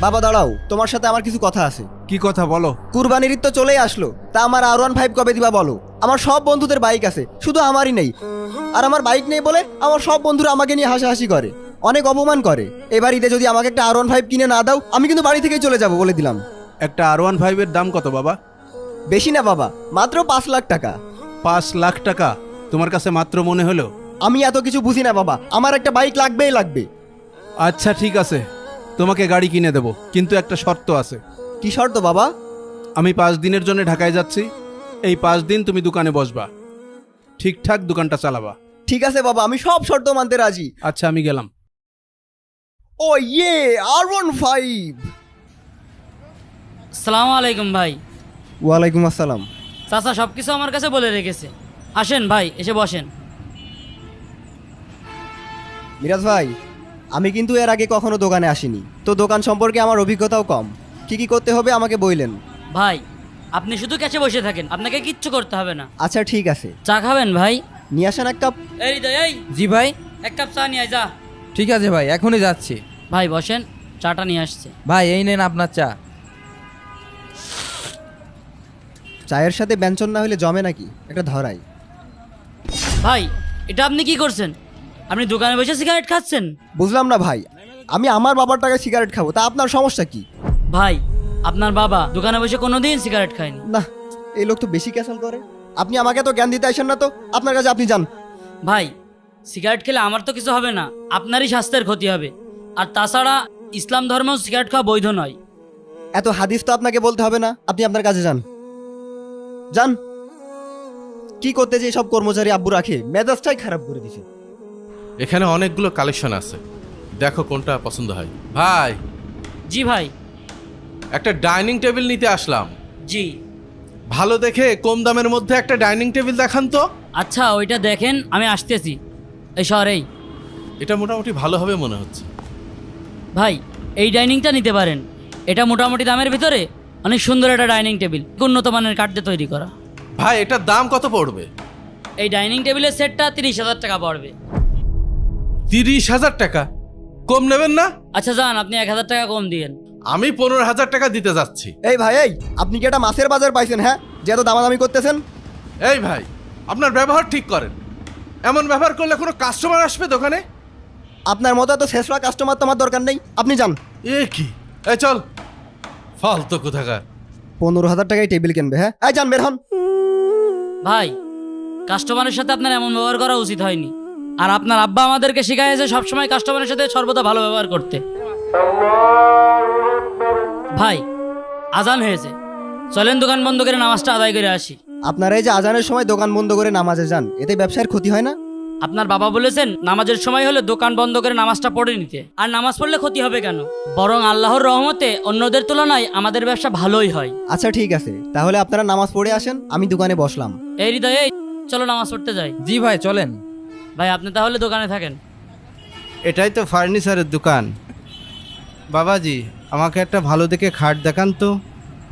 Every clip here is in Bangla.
বাবা দাঁড়াও, তোমার সাথে আমার কিছু কথা আছে। কি কথা বলো? কুরবানির ঈদ তো চলেই আসলো, তা আমার R15 কবে দিবা বলো? আমার সব বন্ধুদের বাইক আছে, শুধু আমারই নেই। আর আমার বাইক নেই বলে আমার সব বন্ধুরা আমাকে নিয়ে হাসাহাসি করে, অনেক অপমান করে। এবার ঈদে যদি আমাকে একটা R15 কিনে না দাও, আমি কিন্তু বাড়ি থেকেই চলে যাব বলে দিলাম। একটা R15 এর দাম কত বাবা? বেশি না বাবা, মাত্র 5 লাখ টাকা। 5 লাখ টাকা তোমার কাছে মাত্র মনে হলো? আমি এত কিছু বুঝি না বাবা, আমার একটা বাইক লাগবেই লাগবে। আচ্ছা ঠিক আছে, তোমাকে গাড়ি কিনে দেবো, কিন্তু একটা শর্ত আছে। কি শর্ত বাবা? আমি 5 দিনের জন্য ঢাকায় যাচ্ছি। এই 5 দিন তুমি দোকানে বসবা, ঠিকঠাক দোকানটা চালাবা। ঠিক আছে বাবা, আমি সব শর্ত মানতে রাজি। আচ্ছা আমি গেলাম। ও ইয়ে, R15। আসসালামু আলাইকুম ভাই। ওয়ালাইকুম আসসালাম। চাচা সব কিছু আমার কাছে বলে রেখেছে। আসেন ভাই, এসে বসেন। মিরাজ ভাই, আমি কিন্তু এর আগে কখনো দোকানে আসিনি, তো দোকান সম্পর্কে আমার অভিজ্ঞতাও কম। কি কি করতে হবে আমাকে বললেন। ভাই আপনি শুধু ক্যাশে বসে থাকেন, আপনাকে কিচ্ছু করতে হবে না। আচ্ছা ঠিক আছে, চা খাবেন ভাই? নিয়ে আসেন এক কাপ। এই হৃদয়, এই জি ভাই। এক কাপ চা নিয়ে আয়, যা। ঠিক আছে ভাই, এখনই যাচ্ছি। ভাই বসেন, চাটা নিয়ে আসছে। ভাই এই নেন আপনার চা। চায়ের সাথে ব্যঞ্জন না হলে জমে নাকি, একটা ধরাই। ভাই এটা আপনি কি করছেন? আপনি দোকানে বসে সিগারেট খাচ্ছেন? বুঝলাম না ভাই, আমি আমার বাবার টাকায় সিগারেট খাবো, তা আপনার সমস্যা কি? ভাই আপনার বাবা দোকানে বসে কোনোদিন সিগারেট খায়নি। না, এই লোক তো বেশি ক্যাসাল করে। আপনি আমাকে তো জ্ঞান দিতে আসেন না, তো আপনার কাছে আপনি যান। ভাই সিগারেট খেলে আমার তো কিছু হবে না, আপনারই স্বাস্থ্যের ক্ষতি হবে। আর তাছাড়া ইসলাম ধর্মেও সিগারেট খাওয়া বৈধ নয়। এত হাদিস তো আপনাকে বলতে হবে না, আপনি আপনার কাছে যান। যান। কি করতে যে সব কর্মচারী আব্বু রাখে, মেজাজটাই খারাপ করে দিছে। এখানে অনেকগুলো কালেকশন আছে, দেখো কোনটা পছন্দ হয়। ভাই জি ভাই। একটা ডাইনিং টেবিল নিতে আসলাম। জি ভালো দেখে কম দামের মধ্যে একটা ডাইনিং টেবিল দেখান তো। আচ্ছা ওইটা দেখেন, আমি আসতেছি। এই শহরেই এটা মোটামুটি ভালো হবে মনে হচ্ছে। ভাই এই ডাইনিংটা নিতে পারেন। এটা মোটামুটি দামের ভিতরে অনেক সুন্দর একটা ডাইনিং টেবিল, উন্নত মানের কাঠ দিয়ে তৈরি করা। ভাই এটার দাম কত পড়বে? এই ডাইনিং টেবিলের সেটটা 30,000 টাকা পড়বে। 30,000 টাকা? কম নেবেন না? আচ্ছা যান, আপনি 1,000 টাকা কম দিয়েন। আমি 15,000 টাকা দিতে যাচ্ছি। এই ভাই, এই আপনি কি একটা মাছের বাজার পাইছেন? হ্যাঁ, যে এত দামাদামি করতেছেন। এই ভাই, আপনার ব্যবহার ঠিক করেন। এমন ব্যবহার করলে কোনো কাস্টমার আসবে দোকানে? আপনার মতো এত শেষরা কাস্টমার তোমার দরকার নেই, আপনি যান। এ কি, এই চল, ফালতু কোথাকার। 15,000 টাকায় টেবিল কিনবে? হ্যাঁ, এই যান, বের হন। ভাই কাস্টমারের সাথে আপনার এমন ব্যবহার করা উচিত হয়নি। আর আপনার আব্বা আমাদেরকে শিখাইছে সবসময় কাস্টমারের সাথে সর্বদা ভালো ব্যবহার করতে। ভাই আজান হয়েছে, চলেন দোকান বন্ধ করে নামাজটা আদায় করে আসি। আপনারা এই যে আজানের সময় দোকান বন্ধ করে নামাজে যান, এতে ব্যবসার ক্ষতি হয় না? আপনার বাবা বলেছেন নামাজের সময় হলে দোকান বন্ধ করে নামাজটা পড়ে নিতে। আর নামাজ পড়লে ক্ষতি হবে কেন? বরং আল্লাহর রহমতে অন্যদের তুলনায় আমাদের ব্যবসা ভালোই হয়। আচ্ছা ঠিক আছে, তাহলে আপনারা নামাজ পড়ে আসেন, আমি দোকানে বসলাম। এই হৃদয়, এই চলো নামাজ পড়তে যাই। জি ভাই চলেন। ভাই আপনি তাহলে দোকানে থাকেন। এটাই তো ফার্নিচারের দোকান। বাবাজি আমাকে একটা ভালো দেখে খাট দেখান তো।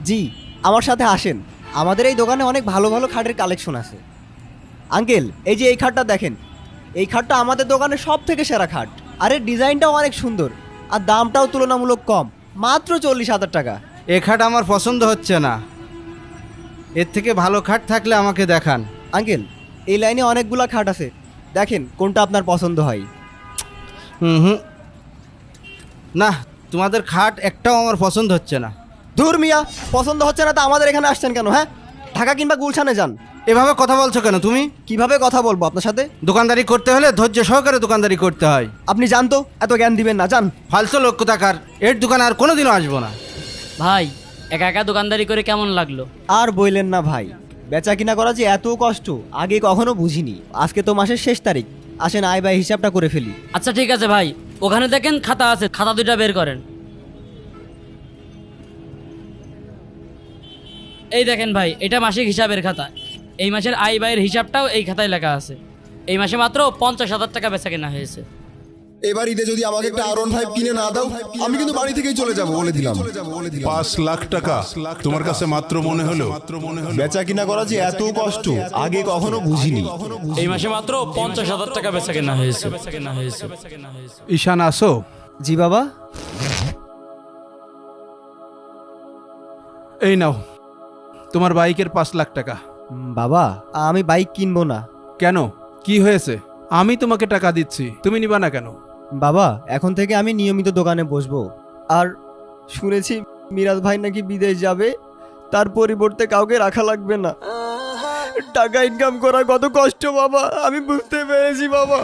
জি, আমার সাথে আসেন, আমাদের এই দোকানে অনেক ভালো ভালো খাটের কালেকশন আছে। আঙ্কেল, এই যে এই খাটটা দেখেন, এই খাটটা আমাদের দোকানে সব থেকে সেরা খাট। আর এর ডিজাইনটাও অনেক সুন্দর, আর দামটাও তুলনামূলক কম, মাত্র 40,000 টাকা। এ খাট আমার পছন্দ হচ্ছে না, এর থেকে ভালো খাট থাকলে আমাকে দেখান। আঙ্কেল, এই লাইনে অনেকগুলা খাট আছে, দেখেন কোনটা আপনার পছন্দ হয়। হুম, না, তোমাদের খাট একটাও আমার পছন্দ হচ্ছে না। ধুর মিয়া, পছন্দ হচ্ছে না তা আমাদের এখানে আসছেন কেন? হ্যাঁ, ঢাকা কিংবা গুলশানে যান। এভাবে কথা বলছো কেন তুমি? কিভাবে কথা বলবো আপনার সাথে? দোকানদারি করতে হলে ধৈর্য সহকারে দোকানদারি করতে হয়। আপনি জান তো, এত জ্ঞান দিবেন না, যান। ফালতু লোক কোথাকার, এর দোকানে আর কোনোদিনও আসবো না। ভাই একা একা দোকানদারি করে কেমন লাগলো? আর বইলেন না ভাই, বেচা কিনা করা যে এত কষ্ট আগে কখনো বুঝিনি। আজকে তো মাসের শেষ তারিখ, আসেন আয় ব্যয় হিসাবটা করে ফেলি। আচ্ছা ঠিক আছে ভাই, ওখানে দেখেন খাতা আছে, খাতা দুইটা বের করেন। এই দেখেন ভাই, এটা মাসিক হিসাবের খাতা। এই মাসের আয় ব্যয়ের হিসাবটাও এই খাতায় লেখা আছে। এই মাসে মাত্র 50,000 টাকা বেচা কেনা হয়েছে। এবার ঈদে যদি আমাকে একটা R15 কিনে না দাও, আমি কিন্তু বাড়ি থেকেই চলে যাব বলে দিলাম। 5 লাখ টাকা তোমার কাছে মাত্র মনে হলো? বেচা কিনা করা যে এত কষ্ট আগে কখনো বুঝিনি। এই মাসে মাত্র 50,000 টাকা বেচা কেনা হয়েছে। ঈশান আসো। জি বাবা। এই নাও তোমার বাইকের 5 লাখ টাকা। বাবা আমি বাইক কিনবো না। কেন, কি হয়েছে? আমি তোমাকে টাকা দিচ্ছি, তুমি নিবা না কেন? বাবা এখন থেকে আমি নিয়মিত দোকানে বসবো। আর শুনেছি মিরাজ ভাই নাকি বিদেশ যাবে, তার পরিবর্তে কাউকে রাখা লাগবে না। টাকা ইনকাম করা কত কষ্ট বাবা, আমি বুঝতে পেরেছি বাবা।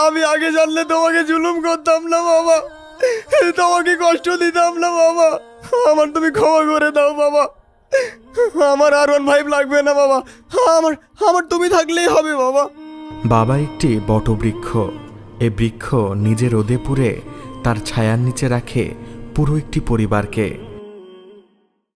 আমি আগে জানলে তোমাকে জুলুম করতাম না বাবা, তোমাকে কষ্ট দিতাম না বাবা। আমার তুমি ক্ষমা করে দাও বাবা। আমার R1 5 লাগবে না বাবা, আমার আমার তুমি থাকলেই হবে বাবা। বাবা একটি বটবৃক্ষ। এ বৃক্ষ নিজে রোদে পুড়ে তার ছায়ার নিচে রাখে পুরো একটি পরিবারকে।